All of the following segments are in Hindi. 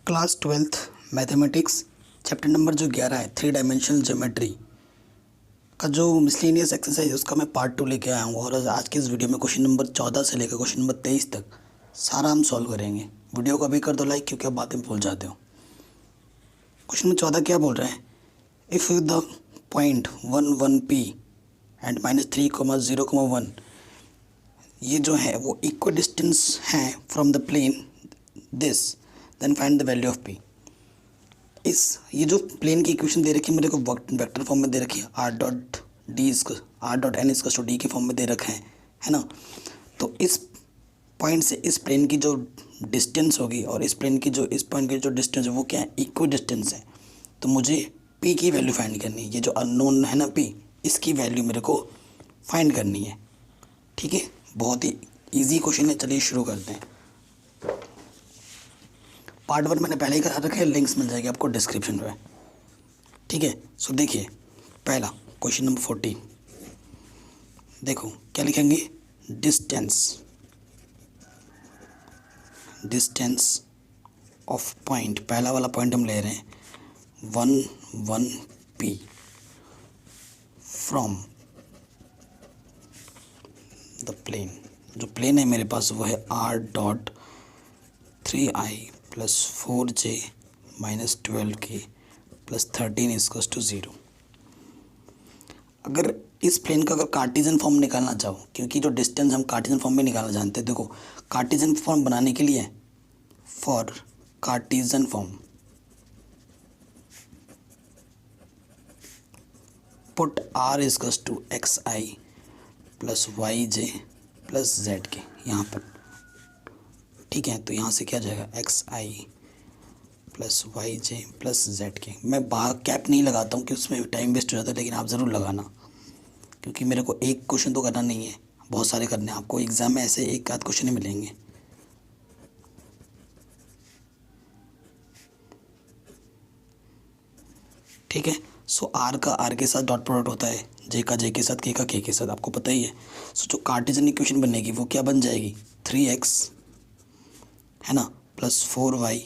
Class 12th mathematics chapter number जो 11 है 3 डायमेंशनल ज्योमेट्री का जो मिसलेनियस एक्सरसाइज है उसका मैं पार्ट 2 लेके आया हूँ। और आज के इस वीडियो में क्वेश्चन नंबर 14 से लेकर क्वेश्चन नंबर 23 तक सारा हम सॉल्व करेंगे। वीडियो को अभी कर दो लाइक, क्योंकि आप बातें भूल जाते हो। क्वेश्चन नंबर 14 क्या बोल रहे हैं? If the point 1 1 P and -3, 0, 1 ये जो है वो इक्वल डिस्टेंस है from the plane this, then find the value of P। ये जो प्लेन की इक्वेशन दे रखी है मेरे को वेक्टर फॉर्म में दे रखी है, r.n के फॉर्म में दे रखा है ना। तो इस पॉइंट से इस प्लेन की जो डिस्टेंस होगी और इस पॉइंट की जो डिस्टेंस है वो क्या है? इक्वल डिस्टेंस है। तो मुझे p की वैल्यू फाइंड करनी है। ये जो अननोन है ना p, इसकी वैल्यू मेरे को फाइंड करनी है। ठीक है, बहुत ही ईजी क्वेश्चन है। चलिए शुरू करते हैं। पार्ट 1 मैंने पहले ही करा रखा है, लिंक्स मिल जाएगी आपको डिस्क्रिप्शन में। ठीक है, सो देखिए पहला क्वेश्चन नंबर 14। देखो क्या लिखेंगे? डिस्टेंस ऑफ पॉइंट, पहला वाला पॉइंट हम ले रहे हैं 1 1 P फ्रॉम द प्लेन। जो प्लेन है मेरे पास वो है r.3i + 4j - 12k + 13 = 0। अगर इस प्लेन का अगर कार्टेशियन फॉर्म निकालना चाहो, क्योंकि जो डिस्टेंस हम कार्टेशियन फॉर्म में निकालना जानते हैं। देखो कार्टेशियन फॉर्म बनाने के लिए for Cartesian form put r = xi + yj + zk यहाँ पर। ठीक है, तो यहाँ से क्या जाएगा? xi + yj + zk। मैं बाहर कैप नहीं लगाता हूँ कि उसमें टाइम वेस्ट हो जाता है, लेकिन आप ज़रूर लगाना, क्योंकि मेरे को एक क्वेश्चन तो करना नहीं है, बहुत सारे करने हैं आपको। एग्ज़ाम में ऐसे एक आध क्वेश्चन ही मिलेंगे। ठीक है, सो आर का आर के साथ डॉट प्रोडक्ट होता है, जे का जे के साथ, के का के साथ, आपको पता ही है। सो जो कार्टेशियन इक्वेशन बनेगी वो क्या बन जाएगी? 3x है ना + 4y,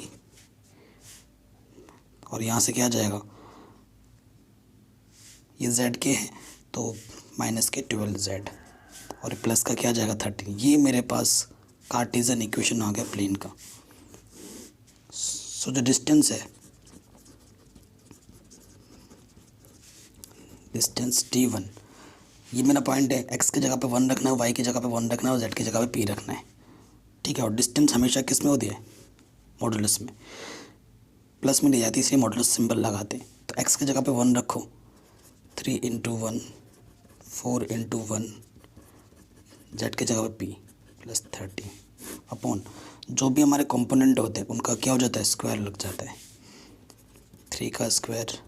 और यहाँ से क्या जाएगा? ये z के है तो -12z, और प्लस का क्या जाएगा? 13। ये मेरे पास कार्टेशियन इक्वेशन आ गया प्लेन का। सो जो डिस्टेंस है, डिस्टेंस d1, ये मेरा पॉइंट है। x की जगह पे 1 रखना है, y की जगह पे 1 रखना है, और z की जगह पे p रखना है। ठीक है, और डिस्टेंस हमेशा किस में होती है? मॉडुलस में। प्लस में ले जाती है, इसलिए मॉडुलस सिंबल लगाते हैं। तो x की जगह पे 1 रखो, 3 × 1 4 × 1, z की जगह पे p + 13 अपॉन जो भी हमारे कंपोनेंट होते हैं उनका क्या हो जाता है? स्क्वायर लग जाता है। 3 का स्क्वायर,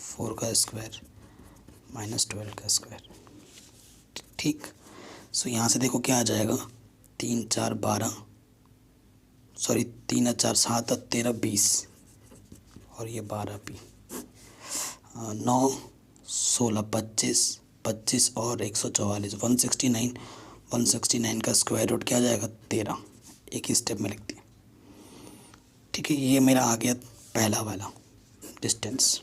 4 का स्क्वायर, -12 का स्क्वायर। ठीक, सो यहाँ से देखो क्या आ जाएगा? 3 4 12, सॉरी 3 4 7 13 20, और ये 12p, 9 16 25 25 और 144, 169 का स्क्वायर रूट क्या आ जाएगा? 13। एक ही स्टेप में लिखते हैं। ठीक है, ये मेरा आ गया पहला वाला डिस्टेंस।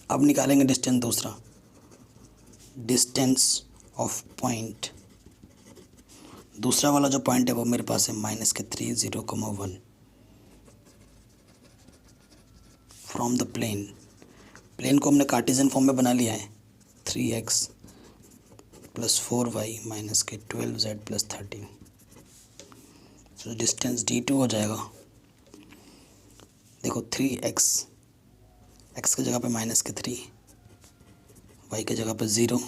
अब निकालेंगे डिस्टेंस दूसरा, डिस्टेंस ऑफ पॉइंट। दूसरा वाला जो पॉइंट है वो मेरे पास है -3 0, 1 फ्रॉम द प्लेन। प्लेन को हमने कार्टेशियन फॉर्म में बना लिया है, 3x + 4y - 12z + 13। तो डिस्टेंस d2 हो जाएगा। देखो 3x, x की जगह पे -3, y की जगह पे 0,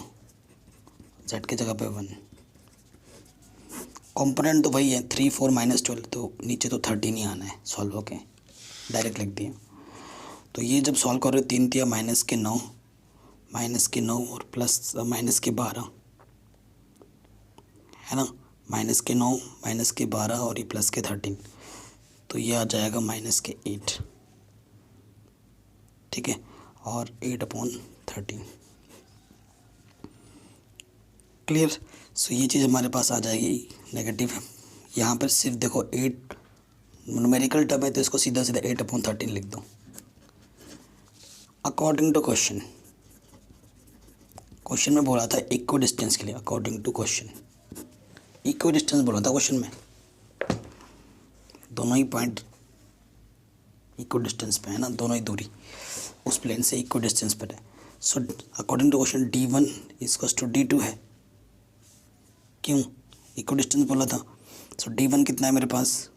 z की जगह पे 1। कंपोनेंट तो वही है 3 4 -12, तो नीचे तो 13 ही आना है। सॉल्व होके डायरेक्ट लिख दिया। तो ये जब सॉल्व कर रहे हो 3 × 9 और प्लस -12 है ना, -9 -12 और ये +13, तो ये आ जाएगा -8। ठीक है, और 8/13 क्लियर। सो ये चीज़ हमारे पास आ जाएगी नेगेटिव। यहाँ पर सिर्फ देखो 8 न्यूमेरिकल टर्म है तो इसको सीधा सीधा 8/13 लिख दो। अकॉर्डिंग टू क्वेश्चन में बोला था इक्व डिस्टेंस के लिए, अकॉर्डिंग टू क्वेश्चन इक्व डिस्टेंस बोला था क्वेश्चन में, दोनों ही पॉइंट इक्व डिस्टेंस पे है ना, दोनों ही दूरी उस प्लेन से इक्व डिस्टेंस पर है। So according to question D1 = D2 है, क्यों? इक्व डिस्टेंस बोला था। सो D1 कितना है मेरे पास,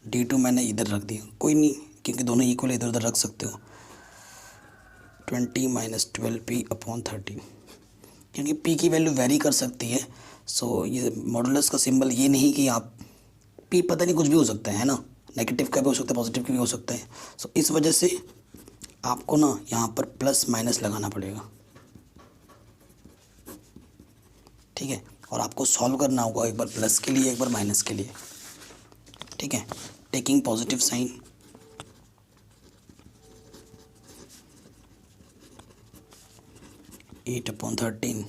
D2 मैंने इधर रख दिया, कोई नहीं क्योंकि दोनों इक्वल इधर उधर रख सकते हो। 20 - 12p/13, क्योंकि p की वैल्यू वेरी कर सकती है। सो ये मॉडुलस का सिंबल ये नहीं कि आप p पता नहीं कुछ भी हो सकता है ना, नेगेटिव का भी हो सकता है, पॉजिटिव का भी हो सकता है। सो इस वजह से आपको ना यहाँ पर प्लस माइनस लगाना पड़ेगा, ठीक है। और आपको सॉल्व करना होगा, एक बार प्लस के लिए एक बार माइनस के लिए, ठीक है। टेकिंग पॉजिटिव साइन, 8/13,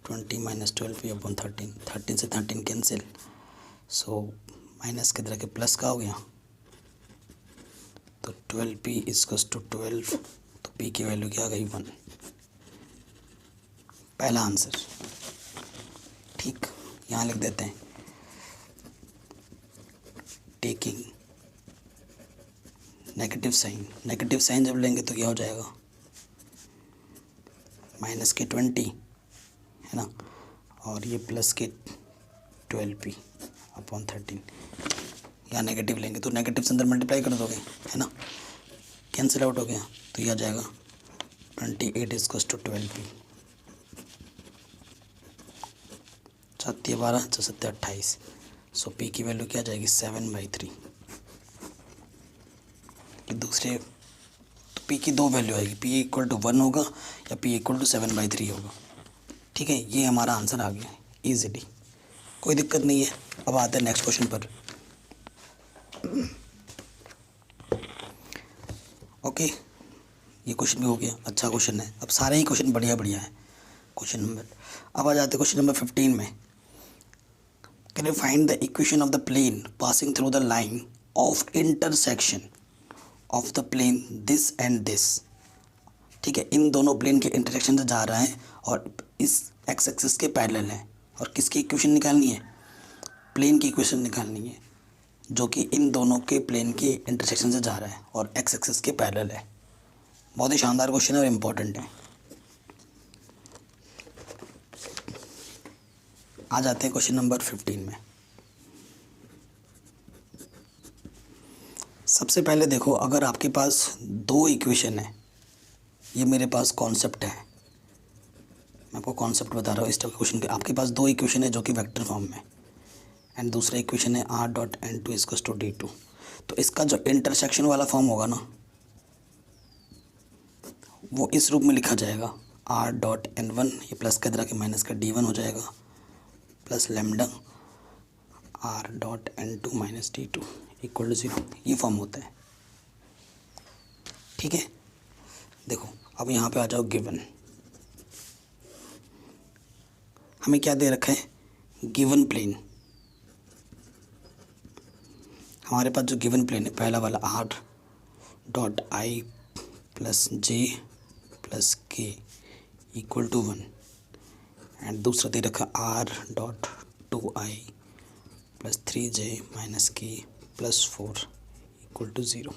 20 - 12p/13, 13 से 13 कैंसिल। सो माइनस के तरह के प्लस का हो गया, तो 12p = 12, तो p की वैल्यू क्या आ गई 1, पहला आंसर। ठीक, यहाँ लिख देते हैं टेकिंग नेगेटिव साइन जब लेंगे तो क्या हो जाएगा, माइनस के 20 है ना, और ये प्लस के 12p/13, या नेगेटिव लेंगे तो नेगेटिव से अंदर मल्टीप्लाई कर दोगे, है ना, कैंसिल आउट हो गया, तो ये आ जाएगा 28 = 12p, 7 × 12 = 28। सो p की वैल्यू क्या आ जाएगी 7/3। दूसरे तो p की दो वैल्यू आएगी, p = 1 होगा या p = 7/3 होगा, ठीक है। ये हमारा आंसर आ गया इजीली, कोई दिक्कत नहीं है। अब आते हैं नेक्स्ट क्वेश्चन पर। ओके, ये क्वेश्चन भी हो गया, अच्छा क्वेश्चन है। अब सारे ही क्वेश्चन बढ़िया बढ़िया है क्वेश्चन नंबर। अब आ जाते हैं क्वेश्चन नंबर 15 में। Can you find the equation of the plane passing through the line of intersection of the plane this and this, ठीक है। इन दोनों प्लेन के इंटरसेक्शन से जा रहा है और इस एक्स एक्सिस के पैरेलल है, और किसकी इक्वेशन निकालनी है, प्लेन की इक्वेशन निकालनी है जो कि इन दोनों के प्लेन के इंटरसेक्शन से जा रहा है और एक्स एक्सिस के पैरेलल है। बहुत ही शानदार क्वेश्चन है और इम्पोर्टेंट है। आ जाते हैं क्वेश्चन नंबर 15 में। सबसे पहले देखो, अगर आपके पास दो इक्वेशन है, ये मेरे पास कॉन्सेप्ट है, मैं आपको कॉन्सेप्ट बता रहा हूँ इस टाइप के क्वेश्चन के। आपके पास दो इक्वेशन है जो कि वेक्टर फॉर्म में, एंड दूसरा इक्वेशन है r.n2 = d2। तो इसका जो इंटरसेक्शन वाला फॉर्म होगा ना, वो इस रूप में लिखा जाएगा r.n1, ये प्लस के तरह के माइनस का d1 हो जाएगा, प्लस लैम्डा r.n2 - d2 = 0। ये फॉर्म होता है, ठीक है। देखो अब यहाँ पे आ जाओ, गिवन हमें क्या दे रखा है, गिवन प्लेन। हमारे पास जो गिवन प्लेन है, पहला वाला r.i + j + k = 1, एंड दूसरा दे रखा r.2i + 3j - k + 4 = 0।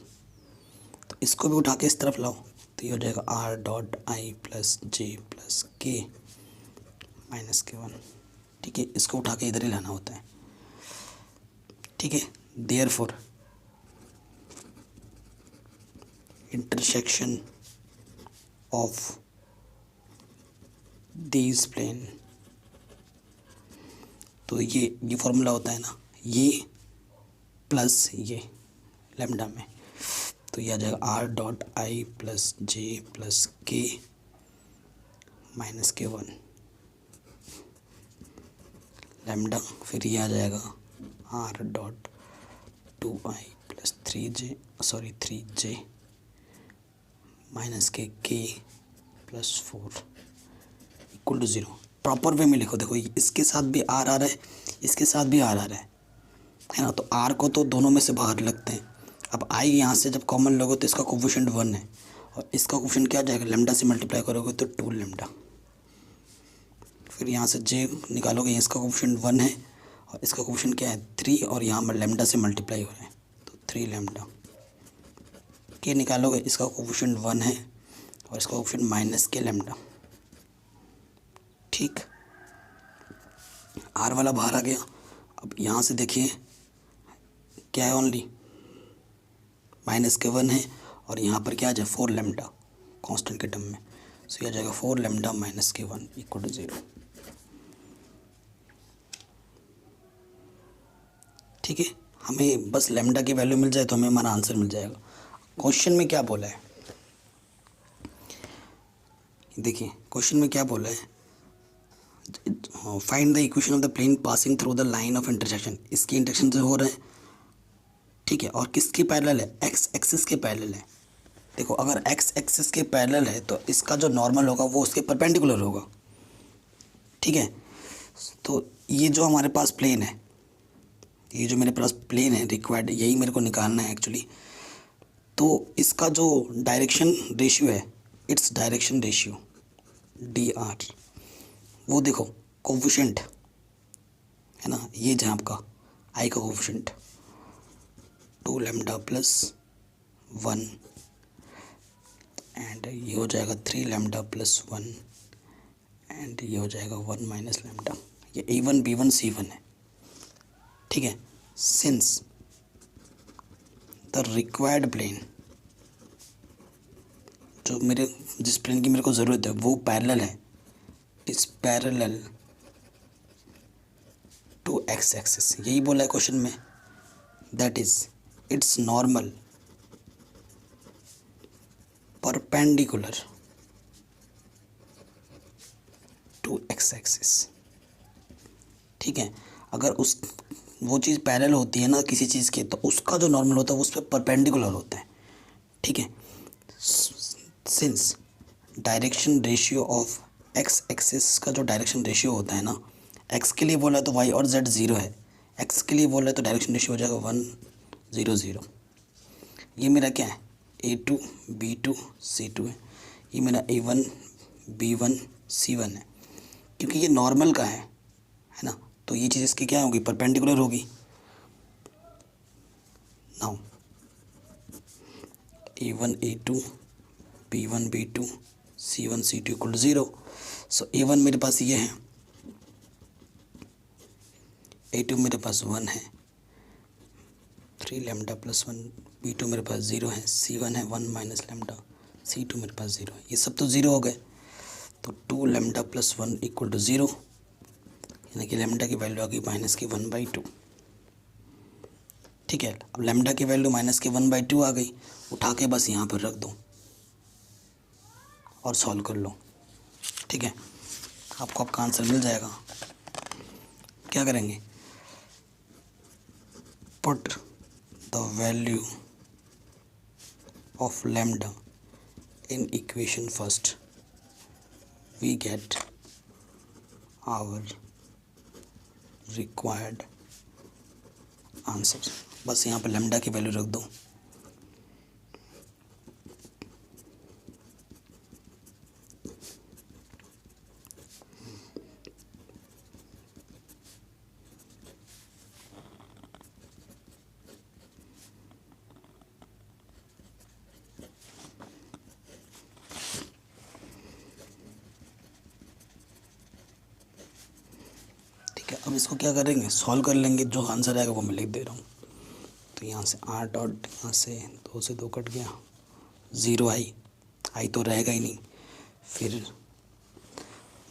तो इसको भी उठा के इस तरफ लाओ, तो ये हो जाएगा r.i + j + k - k1, ठीक है। इसको उठा के इधर ही लाना होता है, ठीक है। Therefore intersection of these plane, तो ये फॉर्मूला होता है ना, ये प्लस ये लैम्डा में, तो ये आ जाएगा r.i + j + k - k1 lambda, फिर ये आ जाएगा r.2i + 3j - k + 4 = 0। Proper way में लिखो, देखो इसके साथ भी r आ रहा है, इसके साथ भी r आ रहा है, है ना। तो आर को तो दोनों में से बाहर लगते हैं। अब आई यहाँ से जब कॉमन लोगे तो इसका कोफिशिएंट 1 है, और इसका कोफिशिएंट क्या आ जाएगा, लेमडा से मल्टीप्लाई करोगे तो 2 लेमडा। फिर यहाँ से जे निकालोगे, इसका कोफिशिएंट 1 है और इसका कोफिशिएंट क्या है 3, और यहाँ पर लेमडा से मल्टीप्लाई हो रहा है तो 3 लेमडा। के निकालोगे, इसका कोफिशिएंट 1 है और इसका कोफिशिएंट माइनस के लेमडा। ठीक, आर वाला बाहर आ गया। अब यहाँ से देखिए क्या है, ओनली माइनस के 1 है, और यहाँ पर क्या आ जाए 4 लेमडा कांस्टेंट के टर्म में। सो यह आ जाएगा 4 लेमडा माइनस के 1 इक्वल टू 0। ठीक है, हमें बस लेमडा की वैल्यू मिल जाए तो हमें हमारा आंसर मिल जाएगा। क्वेश्चन में क्या बोला है, देखिए क्वेश्चन में क्या बोला है, find the equation of the plane passing through the line of intersection. इसकी इंटरसेक्शन से हो रहा है, ठीक है, और किसके पैरेलल है, एक्स एक्सिस के पैरेलल है। देखो अगर एक्स एक्सिस के पैरेलल है तो इसका जो नॉर्मल होगा वो उसके परपेंडिकुलर होगा। ठीक है, तो ये जो हमारे पास प्लेन है, ये जो मेरे पास प्लेन है रिक्वायर्ड, यही मेरे को निकालना है एक्चुअली। तो इसका जो डायरेक्शन रेशियो है, its direction ratio D R, वो देखो कोफिशिएंट है ना, ये जहाँ आपका आई का कोफिशिएंट 2 लेमडा प्लस 1, एंड ये हो जाएगा 3 लेमडा प्लस 1, एंड ये हो जाएगा 1 माइनस लेमडा। ये A1 B1 C1 है। ठीक है, सिंस द रिक्वायर्ड प्लेन, जो मेरे जिस प्लेन की मेरे को ज़रूरत है वो पैरेलल है, इस पैरेलल टू एक्स एक्सिस, यही बोला है क्वेश्चन में। That is its normal perpendicular to X axis. ठीक है, अगर उस वो चीज़ पैरेलल होती है ना किसी चीज़ के, तो उसका जो नॉर्मल होता है उस पर परपेंडिकुलर होता है। ठीक है, since direction ratio of x axis का जो डायरेक्शन रेशियो होता है ना, एक्स के लिए बोला है तो वाई और जेड 0 है, एक्स के लिए बोला है तो डायरेक्शन रेशियो हो जाएगा 1 0 0। ये मेरा क्या है A2 B2 C2 है, ये मेरा A1 B1 C1 है। क्योंकि ये नॉर्मल का है ना, तो ये चीज़ इसकी क्या होगी, परपेंडिकुलर होगी। Now A1 A2 B1 B2 C1 C2 equal to 0। So A1 मेरे पास ये है, A2 मेरे पास 1 है, 3 लेमडा प्लस 1, B2 मेरे पास 0 है, C1 है 1 माइनस लेमडा, C2 मेरे पास 0 है। ये सब तो 0 हो गए, तो 2 लेमडा प्लस 1 इक्वल टू 0, यानी कि लेमडा की वैल्यू आ गई माइनस की 1/2। ठीक है, अब लेमडा की वैल्यू माइनस की 1/2 आ गई, उठा के बस यहाँ पर रख दो और सॉल्व कर लो। ठीक है, आपको आपका आंसर मिल जाएगा। क्या करेंगे, put the value of lambda in equation first, we get our required answer. बस यहाँ पर लैम्डा की वैल्यू रख दो। अब इसको क्या करेंगे, सॉल्व कर लेंगे, जो आंसर आएगा वो मैं लिख दे रहा हूँ। तो यहाँ से 8 और यहाँ से 2 से 2 कट गया, 0 आई तो रहेगा ही नहीं, फिर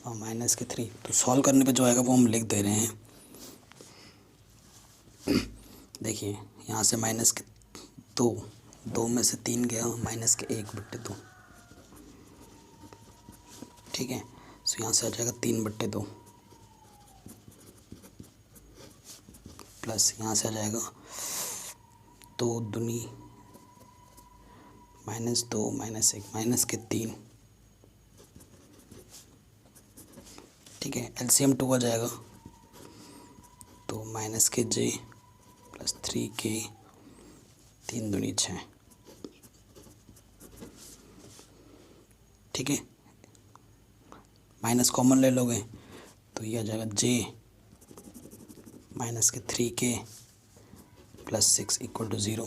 माइनस के 3, तो सॉल्व करने पे जो आएगा वो हम लिख दे रहे हैं। देखिए यहाँ से माइनस के 2 में से 3 गया, माइनस के 1/2। ठीक है, तो यहाँ से आ जाएगा 3/2 प्लस यहाँ से आ जाएगा 2 दूनी -2 -1 माइनस के 3। ठीक है, एलसीएम 2 आ जाएगा, तो माइनस के J 3k, 3 दूनी 6, ठीक है। माइनस कॉमन ले लोगे तो ये आ जाएगा j माइनस के 3k प्लस 6 इक्वल टू 0।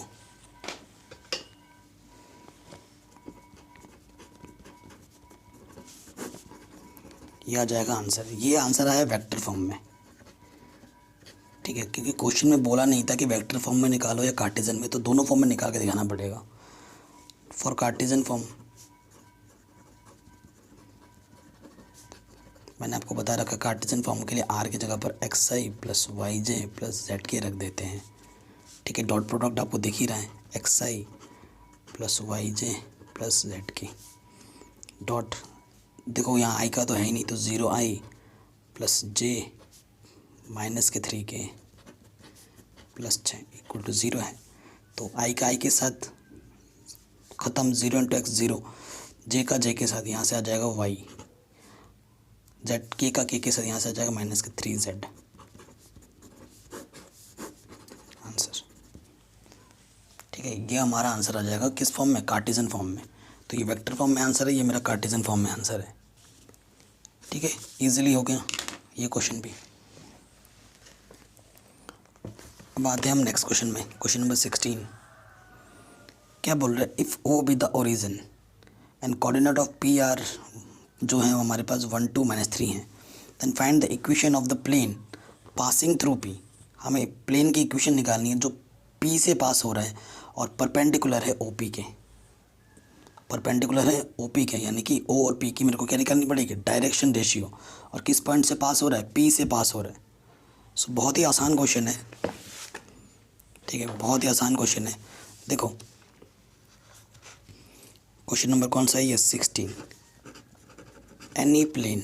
ये आ जाएगा आंसर। ये आंसर आया वेक्टर फॉर्म में, ठीक है, क्योंकि क्वेश्चन में बोला नहीं था कि वेक्टर फॉर्म में निकालो या कार्टेशियन में, तो दोनों फॉर्म में निकाल के दिखाना पड़ेगा। फॉर कार्टेशियन फॉर्म मैंने आपको बता रखा, कार्टेशियन फॉर्म के लिए आर की जगह पर एक्स आई प्लस वाई जे प्लस जेड के रख देते हैं, ठीक है। डॉट प्रोडक्ट आपको दिख ही रहा है, एक्स आई प्लस वाई जे प्लस जेड के डॉट, देखो यहाँ आई का तो है ही नहीं, तो 0i प्लस जे माइनस के 3k प्लस 6 इक्वल टू 0 है। तो आई का आई के साथ ख़त्म, 0 इंटू एक्स 0, जे का जे के साथ यहाँ से आ जाएगा y, जेड के का के साथ यहाँ से आ जाएगा माइनस के 3z। आंसर, ठीक है। ये हमारा आंसर आ जाएगा किस फॉर्म में, कार्टेशियन फॉर्म में। तो ये वेक्टर फॉर्म में आंसर है, ये मेरा कार्टेशियन फॉर्म में आंसर है, ठीक है। इजीली हो गया ये क्वेश्चन भी। अब आते हैं हम नेक्स्ट क्वेश्चन में, क्वेश्चन नंबर 16। क्या बोल रहे हैं, if O be the origin and coordinate of P are जो है हमारे पास 1 2 -3 हैं, then find the equation of the plane passing through P. हमें प्लेन की इक्वेशन निकालनी है जो पी से पास हो रहा है और परपेंडिकुलर है ओपी के, परपेंडिकुलर है ओपी के, यानी कि ओ और पी की मेरे को क्या निकालनी पड़ेगी, डायरेक्शन रेशियो, और किस पॉइंट से पास हो रहा है, पी से पास हो रहा है। सो बहुत ही आसान क्वेश्चन है, ठीक है, बहुत ही आसान क्वेश्चन है। देखो क्वेश्चन नंबर कौन सा है ये, 16। एनी प्लेन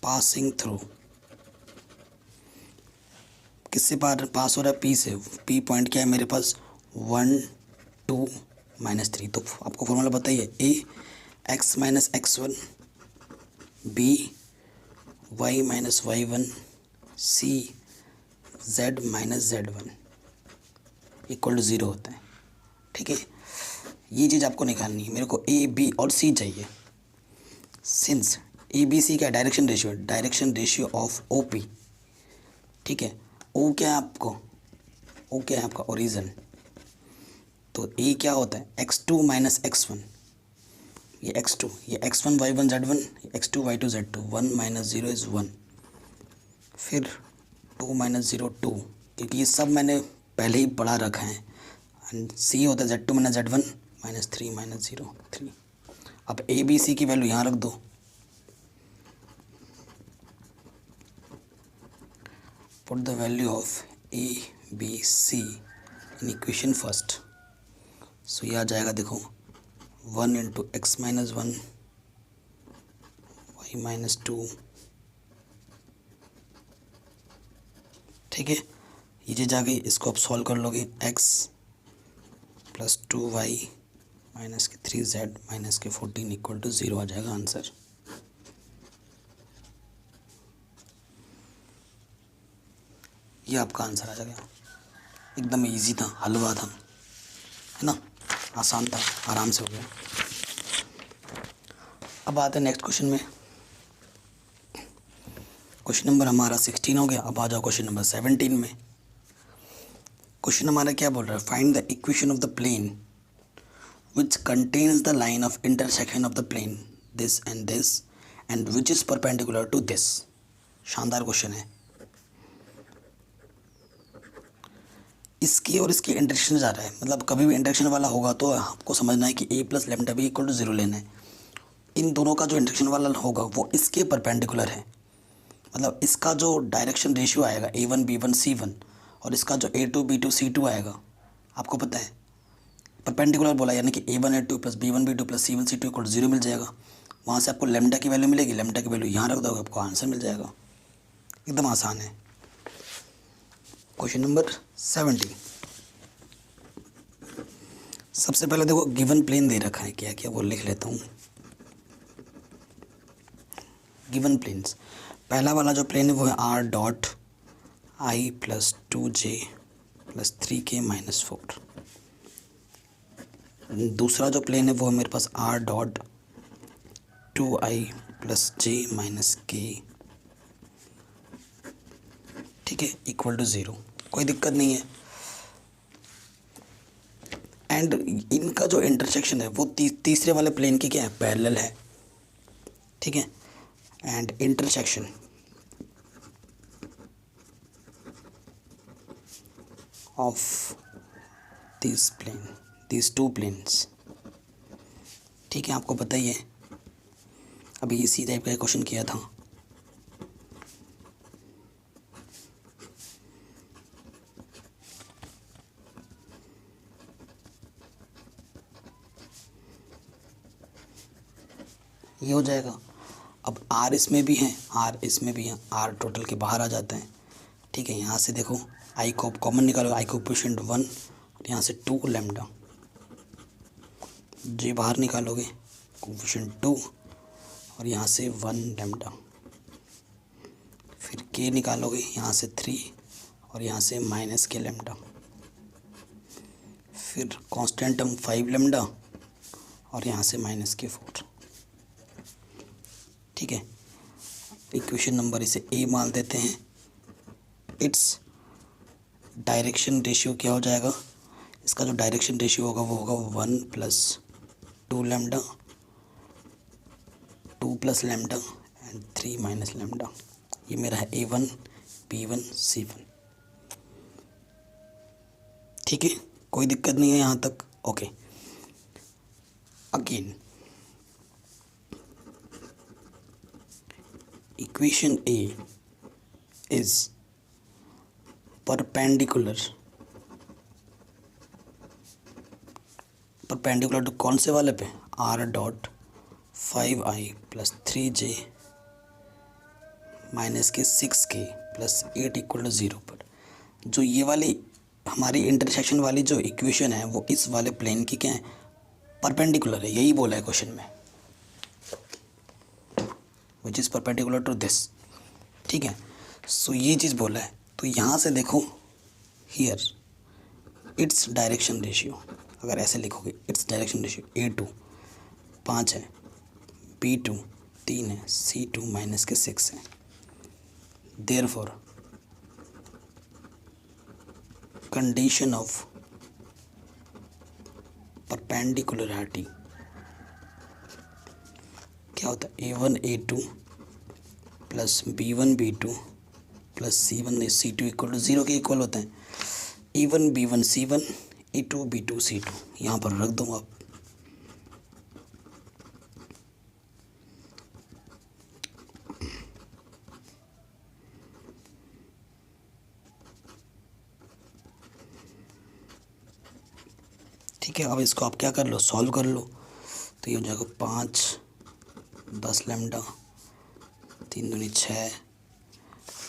पासिंग थ्रू, किससे पास हो रहा है, पी से। पी पॉइंट क्या है मेरे पास, 1 2 -3। तो आपको फॉर्मूला बताइए, a x minus x1, b y minus y1, c z minus z1 equal to 0 होता है, ठीक है। ये चीज़ आपको निकालनी है, मेरे को ए बी और सी चाहिए। सिंस ए बी सी का direction ratio of O P, ठीक है। ओ क्या है आपको, ओ क्या है आपका ओरिजिन, तो ए क्या होता है, x2 माइनस x1, ये x2, ये x1 y1 z1, x2 y2 z2, 1 minus 0 is 1, फिर 2 माइनस 0 2, क्योंकि ये सब मैंने पहले ही पढ़ा रखा है। एंड सी होता है z2 minus z1 minus 3 minus 0 3। अब ए बी सी की वैल्यू यहाँ रख दो, put the value of a B c in equation first. So ये आ जाएगा, देखो 1 into x minus 1 y minus 2, ठीक है। ये चीज़ आ गई, इसको आप सॉल्व कर लोगे, x प्लस 2y माइनस के 3z माइनस के 14 इक्वल टू 0 आ जाएगा आंसर। ये आपका आंसर आ जाएगा, एकदम इजी था, हलवा था, है ना, आसान था, आराम से हो गया। अब आते हैं नेक्स्ट क्वेश्चन में। क्वेश्चन नंबर हमारा 16 हो गया। अब आ जाओ क्वेश्चन नंबर 17 में। क्वेश्चन हमारा क्या बोल रहा है, find the equation of the plane which contains the line of intersection of the plane this and which is perpendicular to this. शानदार क्वेश्चन है। इसकी और इसकी इंटरेक्शन जा रहा है, मतलब कभी भी इंटरेक्शन वाला होगा तो आपको समझना है कि a plus lambda B equal to 0 लेना है। इन दोनों का जो इंटरेक्शन वाला होगा वो इसके परपेंडिकुलर है, मतलब इसका जो डायरेक्शन रेशियो आएगा a1 b1 c1 और इसका जो a2 b2 c2 आएगा, आपको पता है परपेंडिकुलर बोला, यानी कि a1 a2 plus b1 b2 plus c1 c2 equal 0 मिल जाएगा। वहाँ से आपको लेमडा की वैल्यू मिलेगी, लेमडा की वैल्यू यहाँ रख दोगे, आपको आंसर मिल जाएगा। एकदम आसान है। Question number 17। सबसे पहले देखो गिवन प्लेन दे रखा है, क्या क्या वो लिख लेता हूँ। गिवन प्लेन्स, पहला वाला जो प्लेन है वो है r dot I plus 2j plus 3k minus 4। दूसरा जो प्लेन है वो है मेरे पास r dot 2i plus j minus k, ठीक है, इक्वल टू 0। कोई दिक्कत नहीं है। एंड इनका जो इंटरसेक्शन है वो तीसरे वाले प्लेन की क्या है, पैरेलल है, ठीक है। And intersection of this two planes, ठीक है, आपको पता ही है, अभी इसी टाइप का क्वेश्चन किया था। ये हो जाएगा। अब r इसमें भी है, r इसमें भी है, r टोटल के बाहर आ जाते हैं, ठीक है। यहाँ से देखो i को कॉमन निकालो, i कोएफिशिएंट 1 और यहाँ से 2 लैम्डा, j बाहर निकालोगे कोएफिशिएंट 2 और यहाँ से 1 लैम्डा, फिर k निकालोगे यहाँ से 3 और यहाँ से माइनस k लैम्डा, फिर कांस्टेंट टर्म 5 लैम्डा और यहाँ से माइनस k 4, ठीक है। इक्वेशन नंबर इसे ए मान देते हैं। इट्स डायरेक्शन रेशियो क्या हो जाएगा, इसका जो डायरेक्शन रेशियो होगा वो होगा 1 plus 2 lambda, 2 plus lambda and 3 minus lambda. ये मेरा है A1 B1 C1, ठीक है, कोई दिक्कत नहीं है यहाँ तक। Okay, again equation A is perpendicular to कौन से वाले पे, r dot 5i plus 3j minus के 6k प्लस 8 इक्वल टू 0 पर। जो ये वाली हमारी इंटरसेक्शन वाली जो इक्वेशन है वो इस वाले प्लेन की क्या है, परपेंडिकुलर है, यही बोला है क्वेश्चन में, which is perpendicular to this, ठीक है। सो ये चीज़ बोला है। तो यहाँ से देखो हियर इट्स डायरेक्शन रेशियो, अगर ऐसे लिखोगे इट्स डायरेक्शन रेशियो A2 5 है, B2 3 है, C2 माइनस के 6 है। देयरफॉर कंडीशन ऑफ परपेंडिकुलरिटी क्या होता है, A1 A2 plus B1 B2 plus C1 C2 equal to 0 के इक्वल होते हैं। A1 B1 C1 A2 B2 C2 यहाँ पर रख दो आप। ठीक है, अब इसको आप क्या कर लो, सॉल्व कर लो। तो ये हो जाएगा 5 10 लैम्डा 3 दूनी 6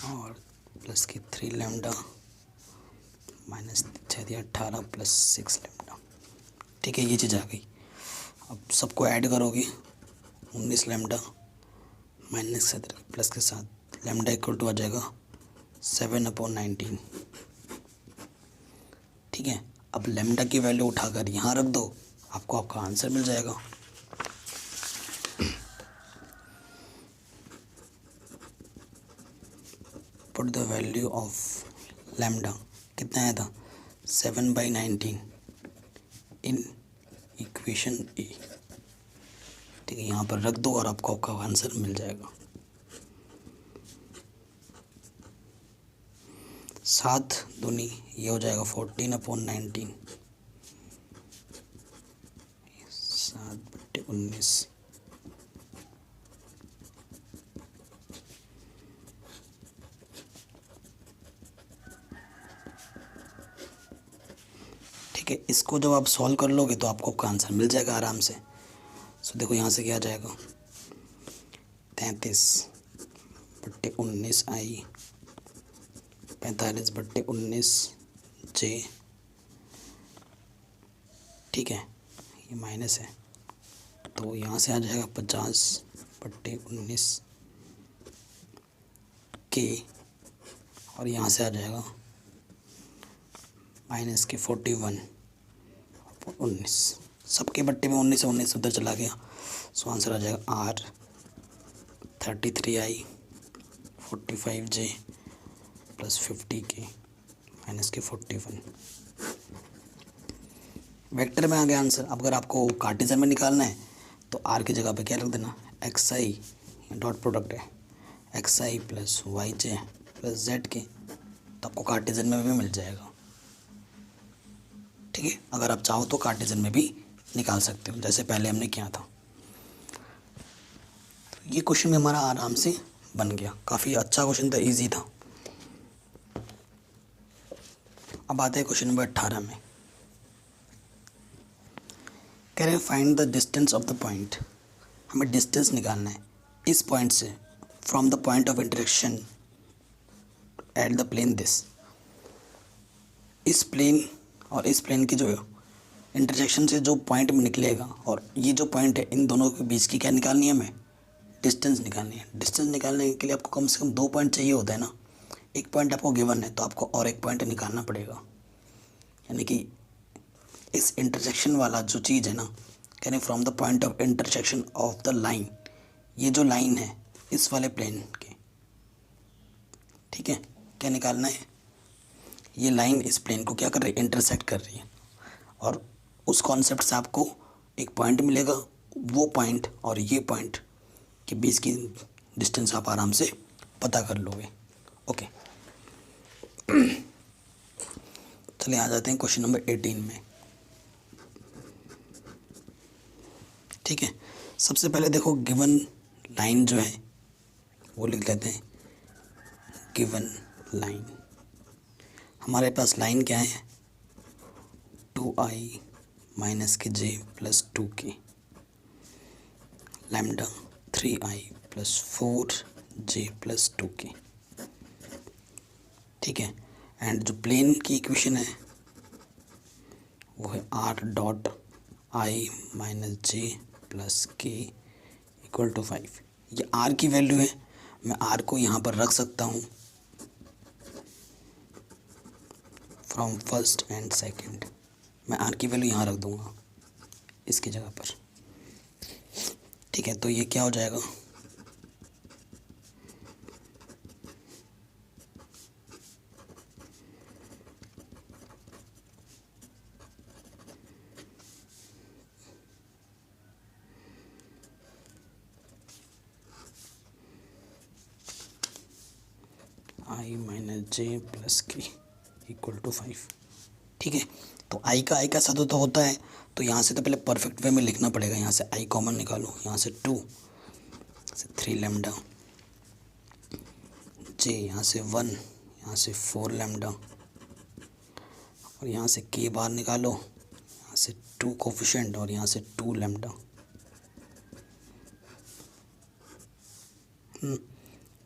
और प्लस की 3 लैम्डा माइनस 6 दिया 18 प्लस 6 लैम्डा, ठीक है, ये चीज़ आ गई। अब सबको ऐड करोगे 19 लैम्डा माइनस 17 प्लस के साथ लैम्डा इक्वल टू आ जाएगा 7/19, ठीक है। अब लैम्डा की वैल्यू उठाकर यहाँ रख दो, आपको आपका आंसर मिल जाएगा। Put the value of lambda, कितना आया था 7/19 इन इक्वेशन ए, ठीक है, यहाँ पर रख दो और आपको आपका आंसर मिल जाएगा। 7 दूनी ये हो जाएगा 14/19, 7/19, ठीक है। इसको जब आप सॉल्व कर लोगे तो आपको आपका आंसर मिल जाएगा आराम से। सो देखो यहाँ से क्या आ जाएगा 33/19i 45/19j, ठीक है, ये माइनस है तो यहाँ से आ जाएगा 50/19k और यहाँ से आ जाएगा -41 19, सबके बट्टे में 19 से 19 उधर चला गया। सो आंसर आ जाएगा R33I 45J plus 50K -41। Vector में आ गया आंसर। अब अगर आपको कार्टेशियन में निकालना है तो आर की जगह पे क्या रख देना, XI, डॉट प्रोडक्ट है XI plus YJ plus ZK, तो आपको कार्टेशियन में भी मिल जाएगा। ठीक है, अगर आप चाहो तो कार्टेशियन में भी निकाल सकते हो, जैसे पहले हमने किया था। तो ये क्वेश्चन भी हमारा आराम से बन गया, काफ़ी अच्छा क्वेश्चन था, इजी था। अब आते हैं क्वेश्चन नंबर 18 में। कह रहे हैं find the distance of the point. हमें डिस्टेंस निकालना है इस पॉइंट से, from the point of interaction at the plane this. इस प्लेन और इस प्लेन की जो इंटरसेक्शन से जो पॉइंट में निकलेगा और ये जो पॉइंट है, इन दोनों के बीच की क्या निकालनी है, हमें डिस्टेंस निकालनी है। डिस्टेंस निकालने के लिए आपको कम से कम 2 पॉइंट चाहिए होता है ना। एक पॉइंट आपको गिवन है तो आपको और एक पॉइंट निकालना पड़ेगा, यानी कि इस इंटरसेक्शन वाला जो चीज़ है ना, यानी from the point of intersection of the line, ये जो लाइन है इस वाले प्लेन के, ठीक है, क्या निकालना है, ये लाइन इस प्लेन को क्या कर रही है, इंटरसेक्ट कर रही है। और उस कॉन्सेप्ट से आपको एक पॉइंट मिलेगा, वो पॉइंट और ये पॉइंट के बीच की डिस्टेंस आप आराम से पता कर लोगे। ओके, चलिए आ जाते हैं क्वेश्चन नंबर 18 में। ठीक है, सबसे पहले देखो गिवन लाइन जो है वो लिख लेते हैं। गिवन लाइन, हमारे पास लाइन क्या है, 2i माइनस के j plus 2k, lambda 3i plus 4j plus 2k। ठीक है, एंड जो प्लेन की इक्वेशन है वो है r dot i minus j plus k equal to 5। ये r की वैल्यू है, मैं r को यहाँ पर रख सकता हूँ फ्रॉम फर्स्ट एंड सेकंड। मैं r की वैल्यू यहाँ रख दूँगा इसकी जगह पर। ठीक है, तो ये क्या हो जाएगा, i माइनस जे प्लस के इक्वल टू 5। ठीक है, तो i का i का साथ तो होता है, तो यहाँ से तो पहले परफेक्ट वे में लिखना पड़ेगा। यहाँ से i कॉमन निकालो, यहाँ से 2 से 3 लैम्डा, j यहाँ से 1, यहाँ से 4 लैम्डा, और यहाँ से k बाहर निकालो, यहाँ से 2 कोफिशिएंट और यहाँ से 2 लैम्डा।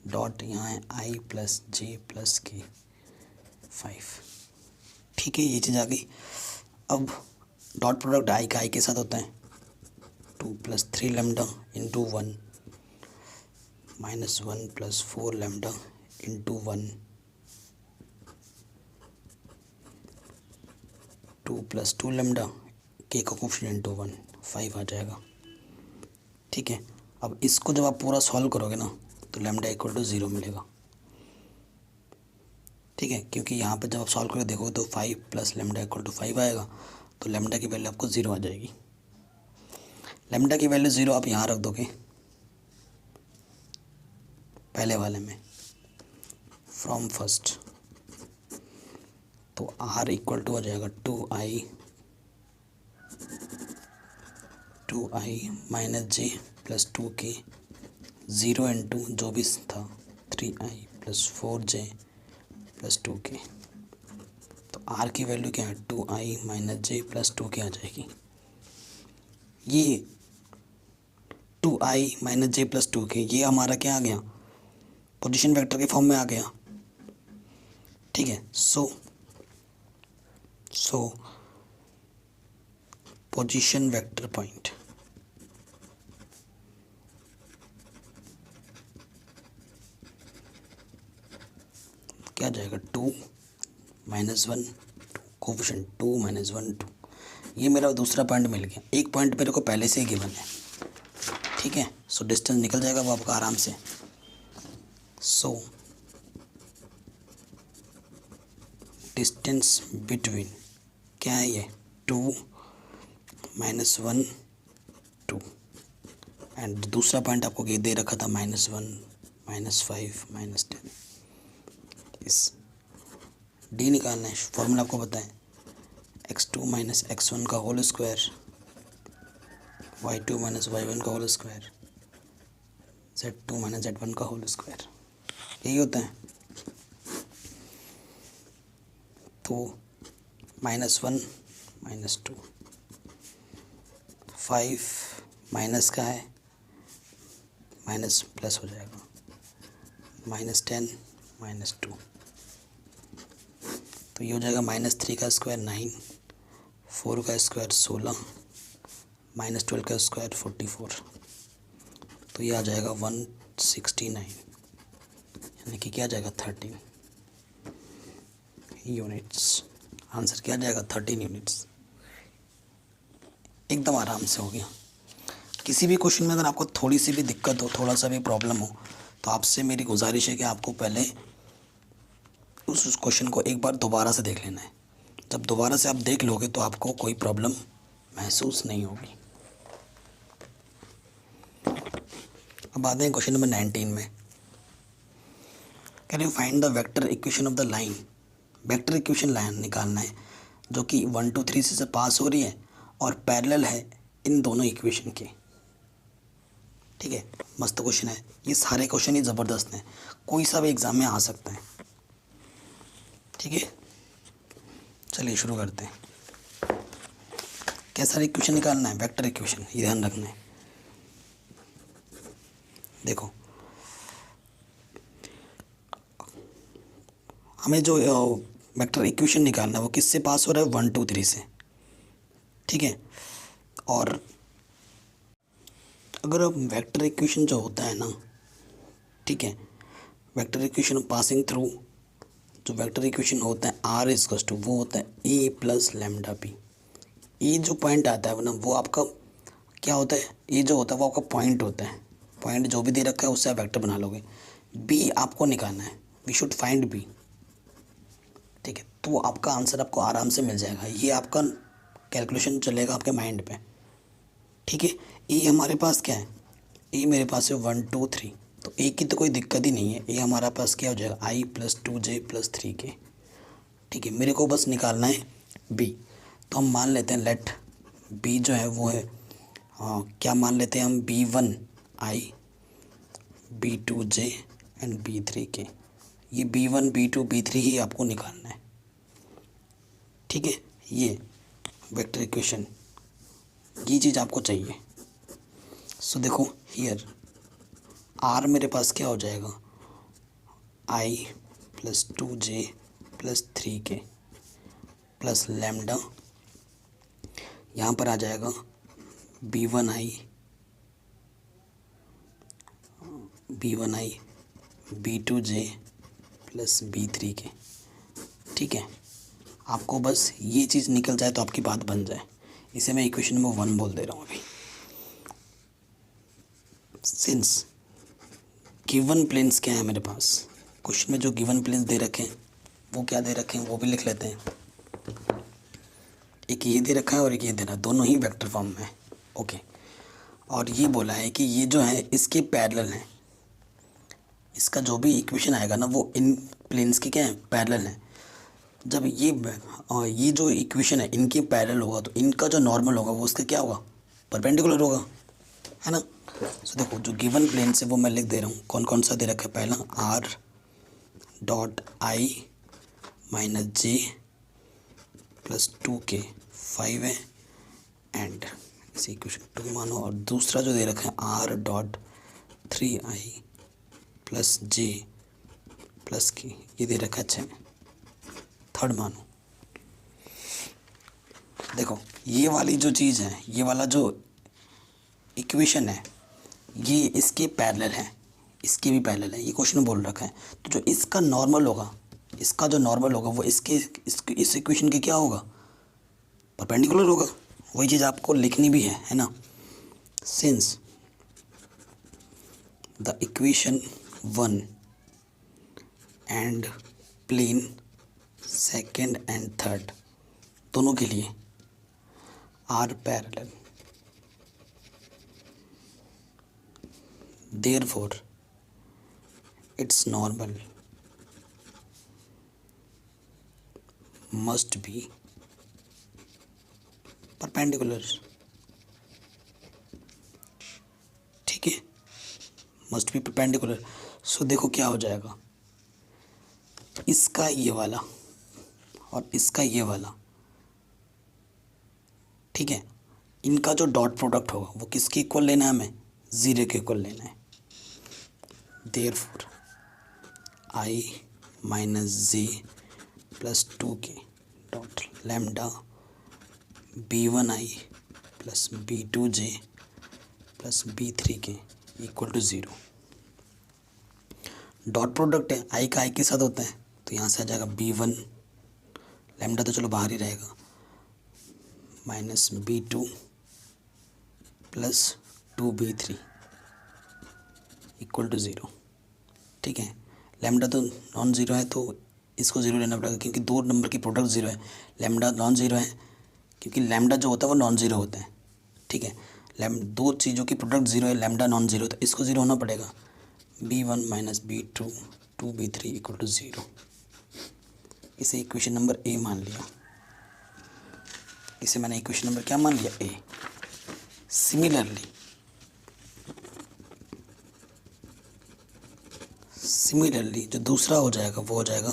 डॉट यहाँ है i प्लस जे प्लस के 5। ठीक है, ये चीज़ आ गई। अब डॉट प्रोडक्ट i का i के साथ होता है, 2 plus 3 lambda into 1 minus 1 plus 4 lambda into 1, 2 plus 2 lambda, के का कोफिशिएंट इंटू 1, 5 आ जाएगा। ठीक है, अब इसको जब आप पूरा सॉल्व करोगे ना तो लैम्डा इक्वल टू 0 मिलेगा। ठीक है, क्योंकि यहाँ पर जब आप सॉल्व करके देखोगे तो 5 प्लस लैम्डा इक्वल टू 5 आएगा, तो लैम्डा की वैल्यू आपको 0 आ जाएगी। लैम्डा की वैल्यू 0 आप यहाँ रख दोगे पहले वाले में, फ्रॉम फर्स्ट, तो r इक्वल टू आ जाएगा 2i minus J plus 2k, 0 into जो भी था 3i plus 4j plus 2k। तो r की वैल्यू क्या है, 2i minus J plus 2k आ जाएगी। ये 2i minus J plus 2k ये हमारा क्या आ गया, पोजीशन वेक्टर के फॉर्म में आ गया। ठीक है, सो पोजीशन वेक्टर पॉइंट क्या आ जाएगा 2 -1 2, कोफिशिएंट 2 -1 2। ये मेरा दूसरा पॉइंट मिल गया। एक पॉइंट मेरे को पहले से ही गिवन है, ठीक है। सो डिस्टेंस निकल जाएगा वो आपका आराम से। सो डिस्टेंस बिटवीन क्या है ये 2 -1 2, एंड दूसरा पॉइंट आपको ये दे रखा था -1 -5 -10। इस डी निकालना है, फॉर्मूला आपको पता है x2 - x1 का होल स्क्वायर, y2 - y1 का होल स्क्वायर, z2 - z1 का होल स्क्वायर, यही होता है। तो -1 -2, 5 माइनस का है, माइनस प्लस हो जाएगा, -10 -2, तो ये हो जाएगा -3 का स्क्वायर 9, 4 का स्क्वायर 16, -12 का स्क्वायर 44, तो ये आ जाएगा 169, यानी कि क्या आ जाएगा 13 यूनिट्स। आंसर क्या आ जाएगा 13 यूनिट्स। एकदम आराम से हो गया। किसी भी क्वेश्चन में अगर आपको थोड़ी सी भी दिक्कत हो, थोड़ा सा भी प्रॉब्लम हो, तो आपसे मेरी गुजारिश है कि आपको पहले उस क्वेश्चन को एक बार दोबारा से देख लेना है। जब दोबारा से आप देख लोगे तो आपको कोई प्रॉब्लम महसूस नहीं होगी। अब आते हैं क्वेश्चन नंबर 19 में। Can you find the vector equation of the line. Vector equation line निकालना है जो कि 1 2 3 से पास हो रही है और पैरेलल है इन दोनों इक्वेशन के, ठीक है। मस्त क्वेश्चन है ये, सारे क्वेश्चन ही ज़बरदस्त हैं, कोई सा भी एग्ज़ाम में आ सकता है, ठीक है। चलिए शुरू करते हैं। कैसा इक्वेशन निकालना है, वेक्टर इक्वेशन, ये ध्यान रखना है। देखो हमें जो वेक्टर इक्वेशन निकालना है वो किससे पास हो रहा है 1 2 3 से, ठीक है। और अगर अब वेक्टर इक्वेशन जो होता है ना, ठीक है, वेक्टर इक्वेशन पासिंग थ्रू जो वेक्टर इक्वेशन होता है आर इज टू वो होता है ए प्लस लैम्डा बी। ये जो पॉइंट आता है ना वो आपका क्या होता है, ये जो होता है वो आपका पॉइंट होता है। पॉइंट जो भी दे रखा है उससे आप वेक्टर बना लोगे। बी आपको निकालना है, वी शुड फाइंड बी, ठीक है। तो आपका आंसर आपको आराम से मिल जाएगा। ये आपका कैलकुलेशन चलेगा आपके माइंड पे, ठीक है। ए हमारे पास क्या है, ए मेरे पास है 1 2 3, तो ए की तो कोई दिक्कत ही नहीं है। ए हमारा पास क्या हो जाएगा i + 2j + 3k, ठीक है। मेरे को बस निकालना है बी। तो हम मान लेते हैं लेट बी जो है वो है क्या मान लेते हैं हम b1 i, b2j and b3k। ये b1 b2 b3 ही आपको निकालना है, ठीक है। ये वेक्टर इक्वेशन, ये चीज़ आपको चाहिए। सो देखो हियर आर मेरे पास क्या हो जाएगा i + 2j + 3k plus lambda, यहाँ पर आ जाएगा b1i b2j + b3k, ठीक है। आपको बस ये चीज़ निकल जाए तो आपकी बात बन जाए। इसे मैं इक्वेशन नंबर 1 बोल दे रहा हूँ अभी। सिंस गिवन प्लेन्स क्या है मेरे पास, क्वेश्चन में जो गिवन प्लेन्स दे रखे हैं वो क्या दे रखे हैं वो भी लिख लेते हैं। एक ये दे रखा है और एक ये दे रहा है, दोनों ही वेक्टर फॉर्म में है, ओके। और ये बोला है कि ये जो है इसके पैरेलल हैं, इसका जो भी इक्वेशन आएगा ना वो इन प्लेन्स के क्या है पैरेलल हैं। जब ये जो इक्वेशन है इनके पैरेलल होगा तो इनका जो नॉर्मल होगा वो उसका क्या होगा परपेंडिकुलर होगा, है ना। सो देखो जो गिवन प्लेन से वो मैं लिख दे रहा हूँ। कौन कौन सा दे रखा है, पहला r.i - j + 2k 5 है एंड इसी इक्वेशन 2 मानो। और दूसरा जो दे रखा है r.3i + j + k, ये दे रखा है 6, थर्ड मानो। देखो ये वाली जो चीज़ है, ये वाला जो इक्वेशन है ये इसके पैरेलल है, इसके भी पैरेलल है, ये क्वेश्चन बोल रखा है। तो जो इसका नॉर्मल होगा इसका जो नॉर्मल होगा वो इस इक्वेशन के क्या होगा, परपेंडिकुलर होगा। वही चीज़ आपको लिखनी भी है ना। Since the equation 1 and plane second and third दोनों के लिए are parallel, therefore its normal must be perpendicular। ठीक है, must be perpendicular। सो देखो क्या हो जाएगा, इसका ये वाला और इसका ये वाला, ठीक है, इनका जो डॉट प्रोडक्ट होगा वो किसके इक्वल लेना है, हमें 0 के इक्वल लेना है। therefore I minus J plus 2k dot lambda b1i plus b2j plus b3k equal to 0। Dot product है, आई का आई के साथ होता है, तो यहाँ से आ जाएगा b1, लैम्डा तो चलो बाहर ही रहेगा, minus b2 plus 2b3 equal to 0। ठीक है, लैम्डा तो नॉन ज़ीरो है तो इसको ज़ीरो लेना पड़ेगा, क्योंकि दो नंबर की प्रोडक्ट ज़ीरो है। लैम्डा नॉन ज़ीरो है क्योंकि लैम्डा जो होता है वो नॉन ज़ीरो होता है। ठीक है, दो चीज़ों की प्रोडक्ट ज़ीरो है, लैम्डा नॉन ज़ीरो, तो इसको ज़ीरो होना पड़ेगा। b1 minus b2 2b3 equal to 0। इसे इक्वेशन नंबर ए मान लिया, इसे मैंने इक्वेशन नंबर क्या मान लिया, ए। सिमिलरली जो दूसरा हो जाएगा वो हो जाएगा,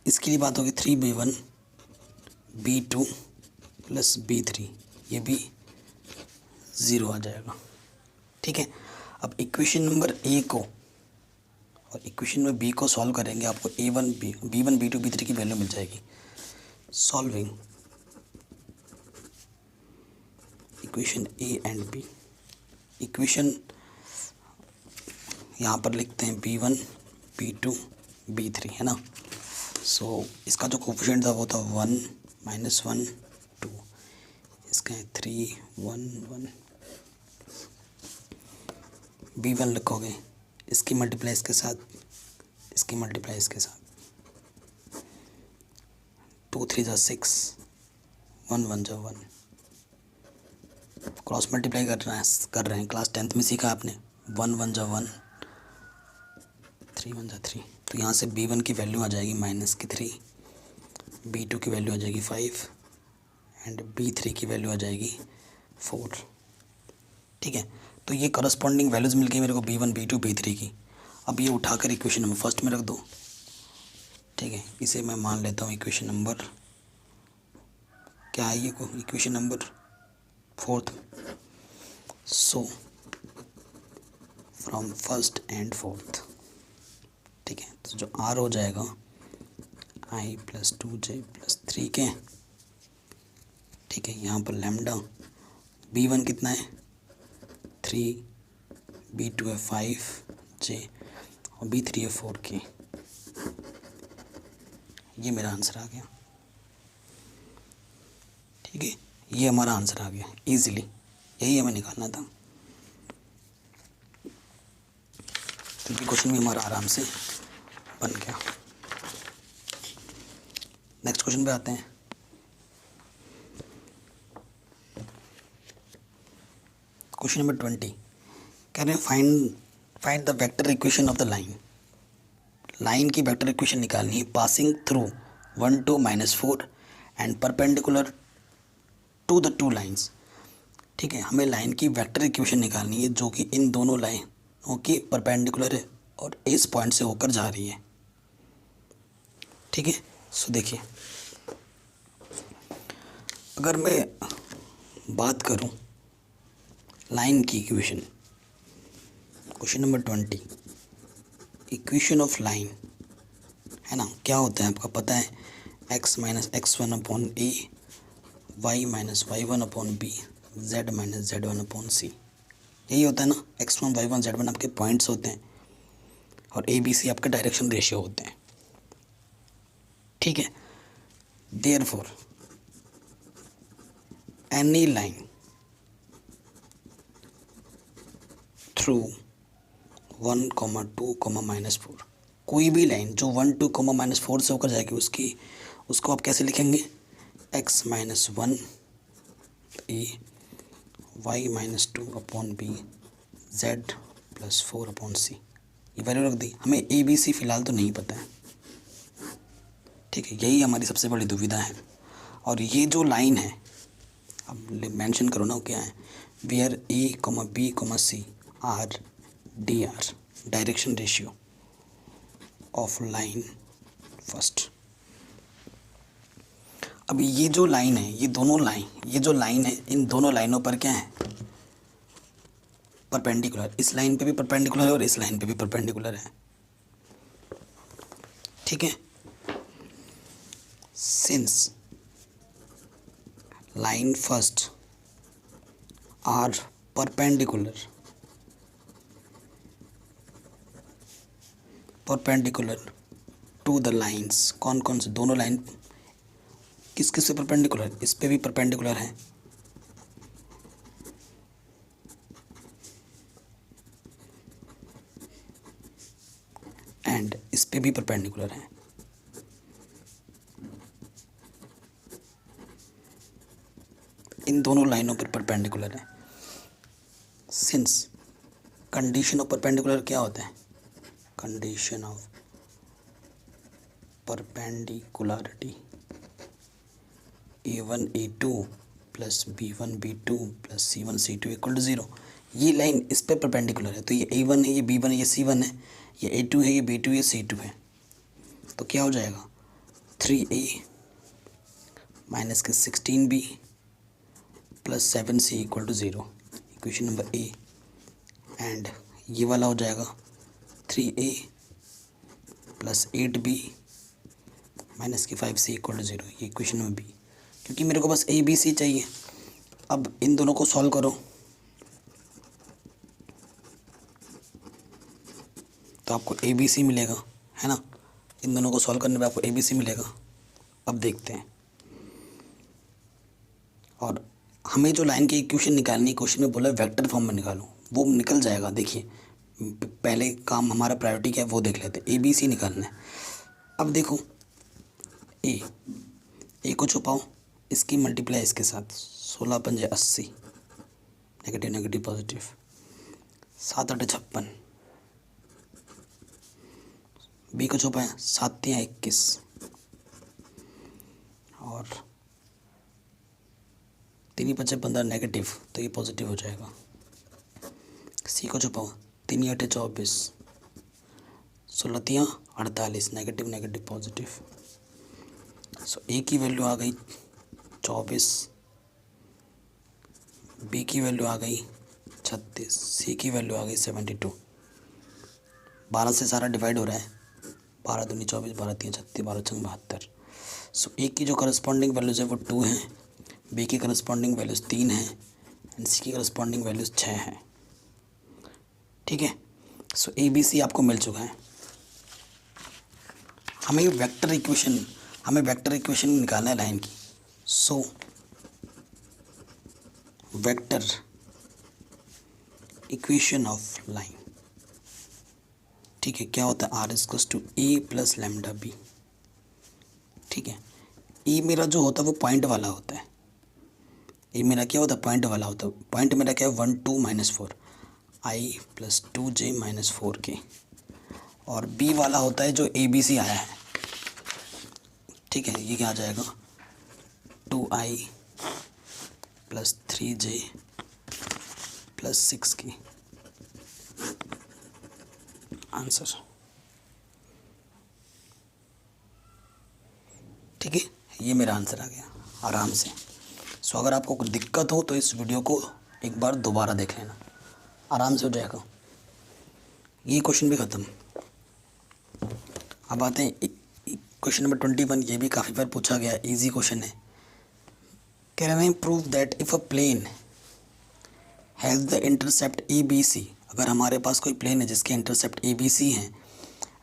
इसके लिए बात होगी 3b1 b2 प्लस b3, ये भी 0 आ जाएगा। ठीक है, अब इक्वेशन नंबर ए को और इक्वेशन नंबर बी को सॉल्व करेंगे, आपको a1 b1 b2 b3 की वैल्यू मिल जाएगी। Solving equation A and B, equation यहाँ पर लिखते हैं b1 b2 b3 है ना। सो इसका जो कोफिशिएंट था वो था 1 माइनस 1 2, इसका है 3 1 1। b1 लिखोगे, इसकी मल्टीप्लाई इसके साथ, इसकी मल्टीप्लाई इसके साथ, 2 3 जा 6 1 1 जा 1। क्रॉस मल्टीप्लाई कर रहे हैं, क्लास 10th में सीखा आपने, 1 1 जा 1 3 1 जा 3। तो यहाँ से b1 की वैल्यू आ जाएगी माइनस की 3, b2 की वैल्यू आ जाएगी 5 एंड b3 की वैल्यू आ जाएगी 4। ठीक है, तो ये करस्पॉन्डिंग वैल्यूज़ मिल गई मेरे को b1 b2 b3 की। अब ये उठाकर इक्वेशन नंबर फर्स्ट में रख दो। ठीक है, इसे मैं मान लेता हूँ इक्वेशन नंबर क्या है, ये को equation number 4th। So from first and 4th, ठीक है, तो जो r हो जाएगा i plus 2j plus 3k। ठीक है, यहाँ पर लैम्डा b1 कितना है 3, b2 है 5j और b3 है 4k। ये मेरा आंसर आ गया। ठीक है, ये हमारा आंसर आ गया इजीली, यही हमें निकालना था। तो ये क्वेश्चन भी हमारा आराम से बन गया। नेक्स्ट क्वेश्चन पे आते हैं। क्वेश्चन नंबर 20 कह रहे हैं find the vector equation of the line. Line की वेक्टर इक्वेशन निकालनी है passing through 1 2 -4 and perpendicular to the two lines. ठीक है, हमें लाइन की वेक्टर इक्वेशन निकालनी है जो कि इन दोनों लाइनों की परपेंडिकुलर है और इस पॉइंट से होकर जा रही है। ठीक है, सो देखिए, अगर मैं बात करूं लाइन की equation, question number 20 equation of line है ना, क्या होता है आपका पता है, x minus x1 upon a, y minus y1 upon b, z minus z1 upon c. यही होता है ना, x1 y1 z1 आपके पॉइंट्स होते हैं और a b c आपके डायरेक्शन रेशियो होते हैं। ठीक है, देयरफॉर एनी लाइन थ्रू 1,2,-4, कोई भी लाइन जो 1 2, -4 से होकर जाएगी उसको आप कैसे लिखेंगे, x-1 a y-2/b z+4/c। ये वैल्यू रख दी। हमें ए बी सी फिलहाल तो नहीं पता है, ठीक है, यही हमारी सबसे बड़ी दुविधा है। और ये जो लाइन है, अब मेंशन करो ना क्या है, where A, B, C are DR direction ratio of line first. अब ये जो लाइन है, ये जो लाइन है, इन दोनों लाइनों पर क्या है, परपेंडिकुलर। इस लाइन पे भी परपेंडिकुलर है और इस लाइन पे भी परपेंडिकुलर है, ठीक है। Since line first are perpendicular to the lines, कौन कौन से, दोनों लाइन किस किस पे परपेंडिकुलर, इस पे भी परपेंडिकुलर है, एंड इस पे भी परपेंडिकुलर है। इन दोनों लाइनों पर परपेंडिकुलर है। सिंस कंडीशन ऑफ परपेंडिकुलर क्या होता है, condition of perpendicularity A1 A2 plus B1 B2 plus C1 C2 = 0। ये लाइन इस पे परपेंडिकुलर है, तो ये A1 है, ये B1 है, ये C1 है, ये A2 है, ये B2 ये C2 है। तो क्या हो जाएगा, 3A माइनस के 16B plus 7C = 0, equation number A. And ये वाला हो जाएगा 3A प्लस 8B माइनस के 5C = 0, ये इक्वेशन नंबर बी। क्योंकि मेरे को बस ए बी सी चाहिए। अब इन दोनों को सॉल्व करो तो आपको ए बी सी मिलेगा, है ना। इन दोनों को सॉल्व करने पे आपको ए बी सी मिलेगा। अब देखते हैं, और हमें जो लाइन की इक्वेशन निकालनी, क्वेश्चन में बोला वेक्टर फॉर्म में निकालो, वो निकल जाएगा। देखिए पहले काम हमारा प्रायोरिटी क्या है वो देख लेते हैं, ए बी सी निकालना है। अब देखो ए को छुपाओ, इसकी मल्टीप्लाई इसके साथ, 16 पंजे 80, नेगेटिव नेगेटिव पॉजिटिव, 7 8 56, बी को छुपाया, 7 3 21, और 3 5 15 नेगेटिव, तो ये पॉजिटिव हो जाएगा। सी को छुपाओ, 3 8 24, 16 3 48, नेगेटिव नेगेटिव पॉजिटिव। सो ए की वैल्यू आ गई 24, बी की वैल्यू आ गई 36, सी की वैल्यू आ गई 72। 12 से सारा डिवाइड हो रहा है, 12 दूनी 24, 12 3 36, 12 6 72। सो ए की जो करस्पॉन्डिंग वैल्यूज़ है वो 2 हैं, बी की करस्पॉन्डिंग वैल्यूज़ 3 हैं, एंड सी की करस्पॉन्डिंग वैल्यूज़ 6 हैं, ठीक है। सो ए बी सी आपको मिल चुका है। हमें वेक्टर इक्वेशन निकालना है लाइन की। So vector equation of line, ठीक है, क्या होता है, R = A + λB, ठीक है। ए मेरा जो होता है वो पॉइंट वाला होता है, ए मेरा क्या होता है, पॉइंट वाला होता है। पॉइंट मेरा क्या है, 1 2 -4 I + 2J - 4K। और बी वाला होता है जो ए बी सी आया है, ठीक है। ये क्या आ जाएगा, 2I + 3J + 6K, आंसर, ठीक है। ये मेरा आंसर आ गया आराम से। सो अगर आपको कोई दिक्कत हो तो इस वीडियो को एक बार दोबारा देख लेना, आराम से हो जाएगा। ये क्वेश्चन भी ख़त्म। अब आते हैं क्वेश्चन नंबर 21। ये भी काफ़ी बार पूछा गया, इजी क्वेश्चन है। कह रहे हैं prove that if a plane has the intercept A B C, अगर हमारे पास कोई प्लेन है जिसके इंटरसेप्ट ए बी सी हैं,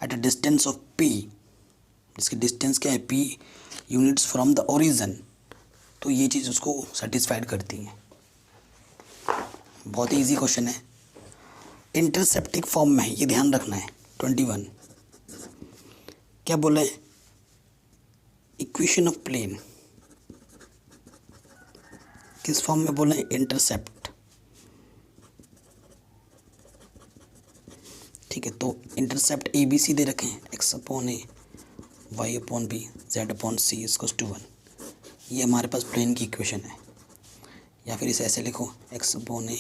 at a distance of P जिसकी डिस्टेंस क्या है p units from the origin, तो ये चीज़ उसको सेटिस्फाइड करती है। बहुत ही ईजी क्वेश्चन है, इंटरसेप्टिक फॉर्म में है, ये ध्यान रखना है। 21 क्या बोला है, इक्वेशन ऑफ प्लेन किस फॉर्म में बोला है, इंटरसेप्ट। ठीक है, तो इंटरसेप्ट ए बी सी दे रखे हैं, X upon A Y upon B Z upon C equals to 1, ये हमारे पास प्लेन की इक्वेशन है। या फिर इसे ऐसे लिखो, एक्स अपॉन ए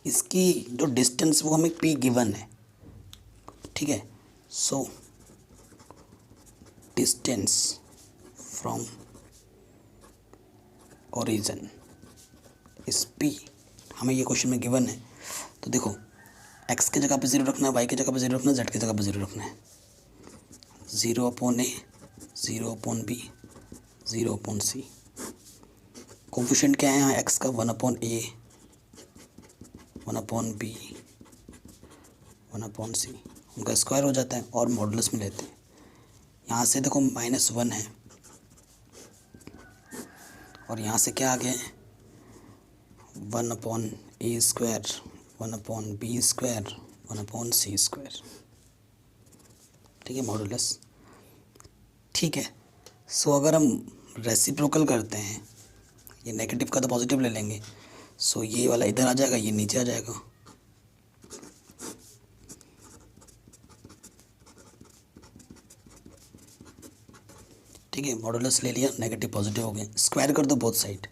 इसकी जो डिस्टेंस वो हमें p गिवन है। ठीक है, सो डिस्टेंस फ्रॉम ओरिजिन इस p हमें ये क्वेश्चन में गिवन है। तो देखो x की जगह पे 0 रखना है, y की जगह पे 0 रखना है, z की जगह पे 0 रखना है। 0 अपॉन ए, 0 अपॉन बी, 0 अपॉन सी। कोफिशिएंट क्या है यहाँ x का, 1 अपॉन ए, 1 अपॉन बी, 1 अपॉन सी, उनका स्क्वायर हो जाता है और मॉडुलस में लेते हैं। यहाँ से देखो -1 है और यहाँ से क्या आ गया है, 1 upon a square, 1 upon b square, 1 upon c square. ठीक है, मॉडुलस। ठीक है, सो अगर हम रेसिप्रोकल करते हैं, ये नेगेटिव का तो पॉजिटिव ले लेंगे, सो ये वाला इधर आ जाएगा, ये नीचे आ जाएगा। ठीक है, मॉडुलस ले लिया, नेगेटिव पॉजिटिव हो गए, स्क्वायर कर दो both side,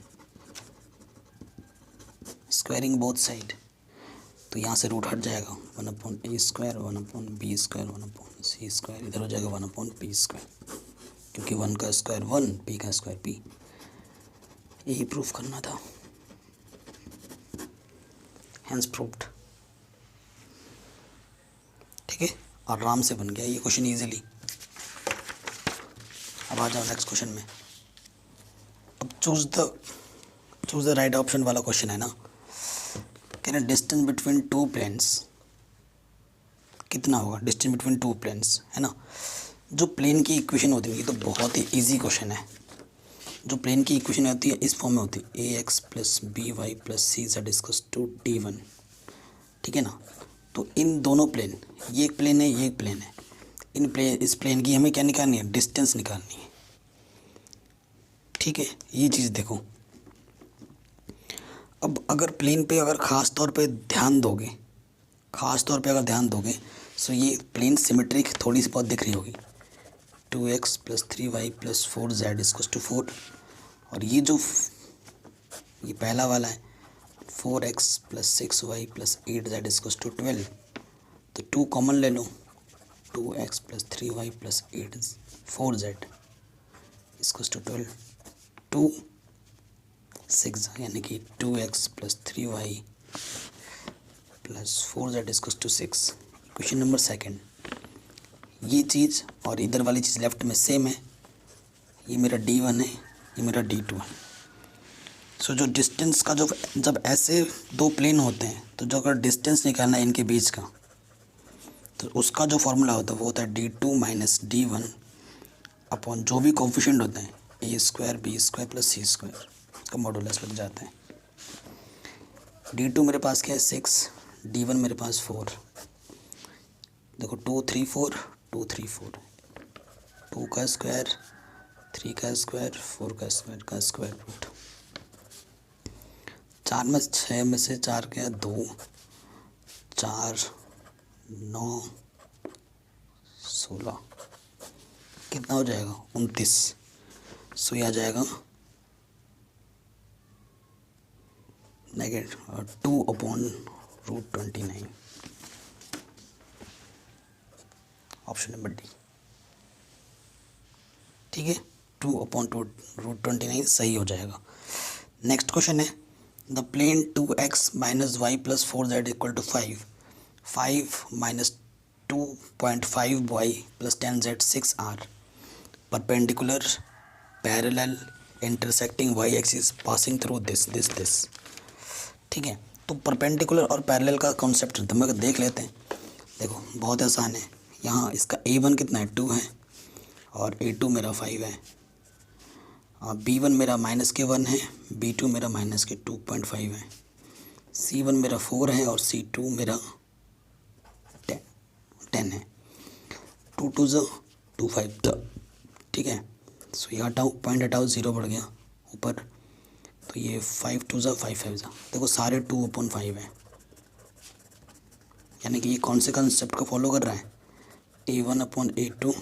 squaring both side, तो यहाँ से रूट हट जाएगा, 1 upon a square, 1 upon b square, 1 upon c square, इधर हो जाएगा 1 अपॉन पी स्क्वायर, क्योंकि 1 का स्क्वायर 1, पी का स्क्वायर पी। यही प्रूफ करना था, हैंस प्रूव्ड। ठीक है, आराम से बन गया ये क्वेश्चन इजीली। अब आ जाओ नेक्स्ट क्वेश्चन में। अब चूज द राइट ऑप्शन वाला क्वेश्चन है ना, कह रहे डिस्टेंस बिटवीन टू प्लेन्स कितना होगा, डिस्टेंस बिटवीन टू प्लेन्स है ना। जो प्लेन की इक्वेशन होती है, ये तो बहुत ही इजी क्वेश्चन है। जो प्लेन की इक्वेशन होती है इस फॉर्म में होती है, a x plus b y plus c z equals to D1। ठीक है ना, तो इन दोनों प्लेन, ये एक प्लेन है, ये एक प्लेन है, इस प्लेन की हमें क्या निकालनी है, डिस्टेंस निकालनी है। ठीक है, ये चीज़ देखो। अब अगर प्लेन पे अगर ख़ास तौर पे ध्यान दोगे, सो ये प्लेन सिमेट्रिक थोड़ी सी बहुत दिख रही होगी, 2x plus 3y plus 4z equals to 4। और ये जो ये पहला वाला है 4x plus 6y plus 8z equals to 12, तो 2 कॉमन ले लो, 2x plus 3y plus 4z equals to 12, 2 6 यानी कि 2x plus 3y plus 4z equals to 6। Question number second, ये चीज़ और इधर वाली चीज़ लेफ्ट में सेम है, ये मेरा D1 है, ये मेरा D2 है। सो जो डिस्टेंस का जब ऐसे दो प्लेन होते हैं, तो जो अगर डिस्टेंस निकालना है इनके बीच का, तो उसका जो फॉर्मूला होता है वो होता है D2 माइनस D1 अपॉन जो भी कोफिशिएंट होते हैं, ए स्क्वायर बी स्क्वायर प्लस सी स्क्वायर, उसका मॉडुलस लग जाता है। D2 मेरे पास क्या है 6, D1 मेरे पास 4, देखो 2 3 4, 2 3 4, 2 का स्क्वायर, 3 का स्क्वायर, 4 का स्क्वायर रूट। 4 में 6 में से 4 क्या, 2 4 9 16, कितना हो जाएगा 29। सो ये आ जाएगा negative 2 upon root 29, option number D. ठीक है, 2 अपॉन रूट 29 सही हो जाएगा। नेक्स्ट क्वेश्चन है, the plane 2x minus Y plus 4z equal to 5, 5 minus 2.5 Y plus 10z 6 are perpendicular parallel intersecting y axis passing through this. ठीक है, तो परपेंडिकुलर और पैरेलल का कॉन्सेप्ट हम लोग देख लेते हैं। देखो बहुत आसान है। यहाँ इसका A1 कितना है 2 है और A2 मेरा 5 है और B1 मेरा -1 है, B2 मेरा -2.5 है, C1 मेरा 4 है और C2 मेरा 10 है। 2 2 ज़ो 2 5 ज़ो, ठीक है। सो ये हटाओ, पॉइंट हटाओ, 0 बढ़ गया ऊपर, तो ये 5 2 ज़ो 5 5 ज़ो, देखो सारे 2/5 है, यानी कि ये कौन से कंसेप्ट को फॉलो कर रहा है, A1/A2,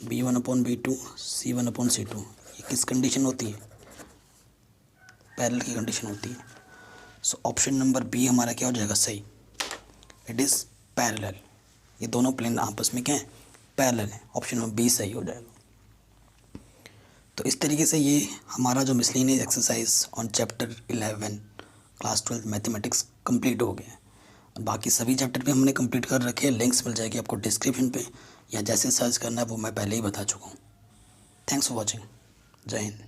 B1/B2, C1/C2। ये किस कंडीशन होती है, पैरेलल की कंडीशन होती है। सो ऑप्शन नंबर बी हमारा क्या हो जाएगा, सही, इट इज़ पैरेलल। ये दोनों प्लेन आपस में क्या है, पैरेलल है, ऑप्शन नंबर बी सही हो जाएगा। तो इस तरीके से ये हमारा जो miscellaneous exercise on chapter 11 class 12 mathematics complete हो गया है। और बाकी सभी चैप्टर भी हमने कंप्लीट कर रखे हैं, लिंक्स मिल जाएगी आपको डिस्क्रिप्शन पे, या जैसे सर्च करना है वो मैं पहले ही बता चुका हूँ। Thanks for watching. जय हिंद।